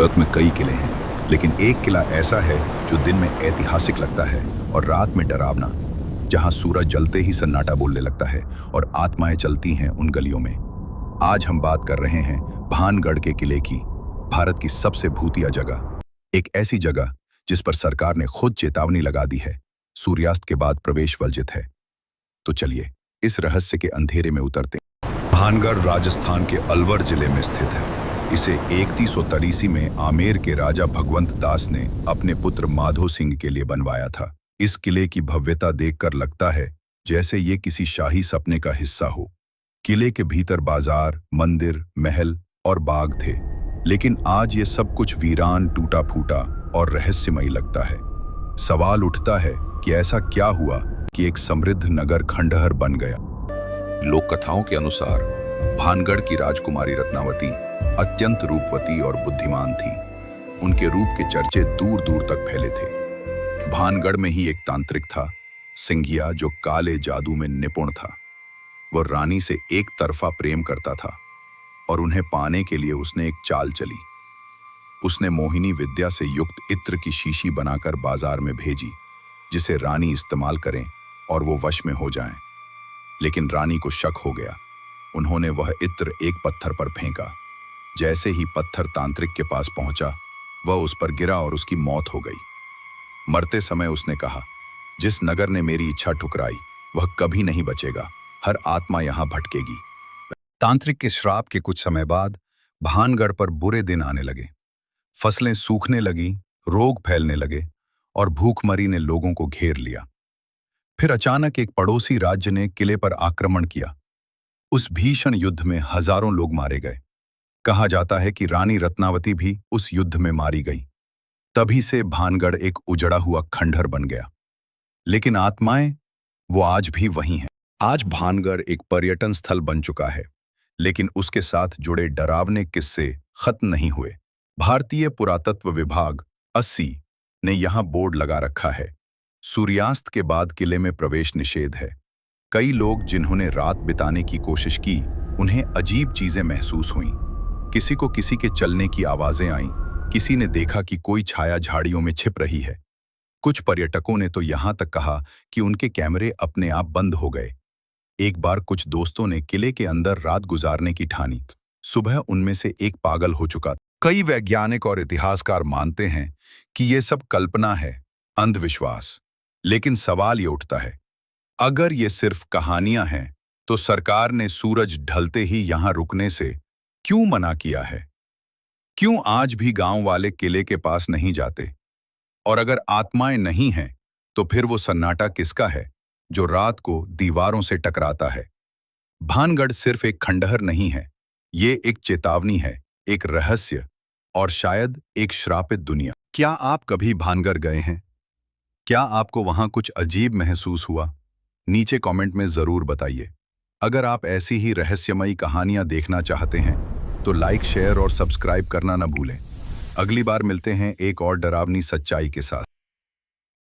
भारत में कई किले हैं, लेकिन एक किला ऐसा है जो दिन में ऐतिहासिक लगता है और रात में डरावना, जहां सूरज जलते ही सन्नाटा बोलने लगता है और आत्माएं चलती हैं उन गलियों में। आज हम बात कर रहे हैं भानगढ़ के किले की, भारत की सबसे भूतिया जगह, एक ऐसी जगह जिस पर सरकार ने खुद चेतावनी लगा दी है, सूर्यास्त के बाद प्रवेश वर्जित है। तो चलिए इस रहस्य के अंधेरे में उतरते हैं। भानगढ़ राजस्थान के अलवर जिले में स्थित है। इसे 3183 में आमेर के राजा भगवंत दास ने अपने पुत्र माधो सिंह के लिए बनवाया था। इस किले की भव्यता देखकर लगता है जैसे ये किसी शाही सपने का हिस्सा हो। किले के भीतर बाजार, मंदिर, महल और बाग थे, लेकिन आज ये सब कुछ वीरान, टूटा फूटा और रहस्यमयी लगता है। सवाल उठता है कि ऐसा क्या हुआ कि एक समृद्ध नगर खंडहर बन गया। लोक कथाओं के अनुसार भानगढ़ की राजकुमारी रत्नावती अत्यंत रूपवती और बुद्धिमान थी। उनके रूप के चर्चे दूर दूर तक फैले थे। भानगढ़ में ही एक तांत्रिक था, सिंघिया, जो काले जादू में निपुण था। वह रानी से एक तरफा प्रेम करता था और उन्हें पाने के लिए उसने एक चाल चली। उसने मोहिनी विद्या से युक्त इत्र की शीशी बनाकर बाजार में भेजी, जिसे रानी इस्तेमाल करें और वो वश में हो जाएं। लेकिन रानी को शक हो गया। उन्होंने वह इत्र एक पत्थर पर फेंका। जैसे ही पत्थर तांत्रिक के पास पहुंचा, वह उस पर गिरा और उसकी मौत हो गई। मरते समय उसने कहा, जिस नगर ने मेरी इच्छा ठुकराई वह कभी नहीं बचेगा, हर आत्मा यहां भटकेगी। तांत्रिक के श्राप के कुछ समय बाद भानगढ़ पर बुरे दिन आने लगे। फसलें सूखने लगी, रोग फैलने लगे और भूखमरी ने लोगों को घेर लिया। फिर अचानक एक पड़ोसी राज्य ने किले पर आक्रमण किया। उस भीषण युद्ध में हजारों लोग मारे गए। कहा जाता है कि रानी रत्नावती भी उस युद्ध में मारी गई। तभी से भानगढ़ एक उजड़ा हुआ खंडहर बन गया। लेकिन आत्माएं, वो आज भी वहीं हैं। आज भानगढ़ एक पर्यटन स्थल बन चुका है, लेकिन उसके साथ जुड़े डरावने किस्से खत्म नहीं हुए। भारतीय पुरातत्व विभाग 80 ने यहां बोर्ड लगा रखा है, सूर्यास्त के बाद किले में प्रवेश निषेध है। कई लोग जिन्होंने रात बिताने की कोशिश की, उन्हें अजीब चीजें महसूस हुईं। किसी को किसी के चलने की आवाजें आईं, किसी ने देखा कि कोई छाया झाड़ियों में छिप रही है। कुछ पर्यटकों ने तो यहां तक कहा कि उनके कैमरे अपने आप बंद हो गए। एक बार कुछ दोस्तों ने किले के अंदर रात गुजारने की ठानी। सुबह उनमें से एक पागल हो चुका। कई वैज्ञानिक और इतिहासकार मानते हैं कि ये सब कल्पना है, अंधविश्वास। लेकिन सवाल ये उठता है, अगर ये सिर्फ कहानियां हैं, तो सरकार ने सूरज ढलते ही यहां रुकने से क्यों मना किया है? क्यों आज भी गांव वाले किले के पास नहीं जाते? और अगर आत्माएं नहीं हैं, तो फिर वो सन्नाटा किसका है जो रात को दीवारों से टकराता है? भानगढ़ सिर्फ एक खंडहर नहीं है, ये एक चेतावनी है, एक रहस्य और शायद एक श्रापित दुनिया। क्या आप कभी भानगढ़ गए हैं? क्या आपको वहां कुछ अजीब महसूस हुआ? नीचे कमेंट में जरूर बताइए। अगर आप ऐसी ही रहस्यमयी कहानियां देखना चाहते हैं तो लाइक, शेयर और सब्सक्राइब करना न भूलें। अगली बार मिलते हैं एक और डरावनी सच्चाई के साथ।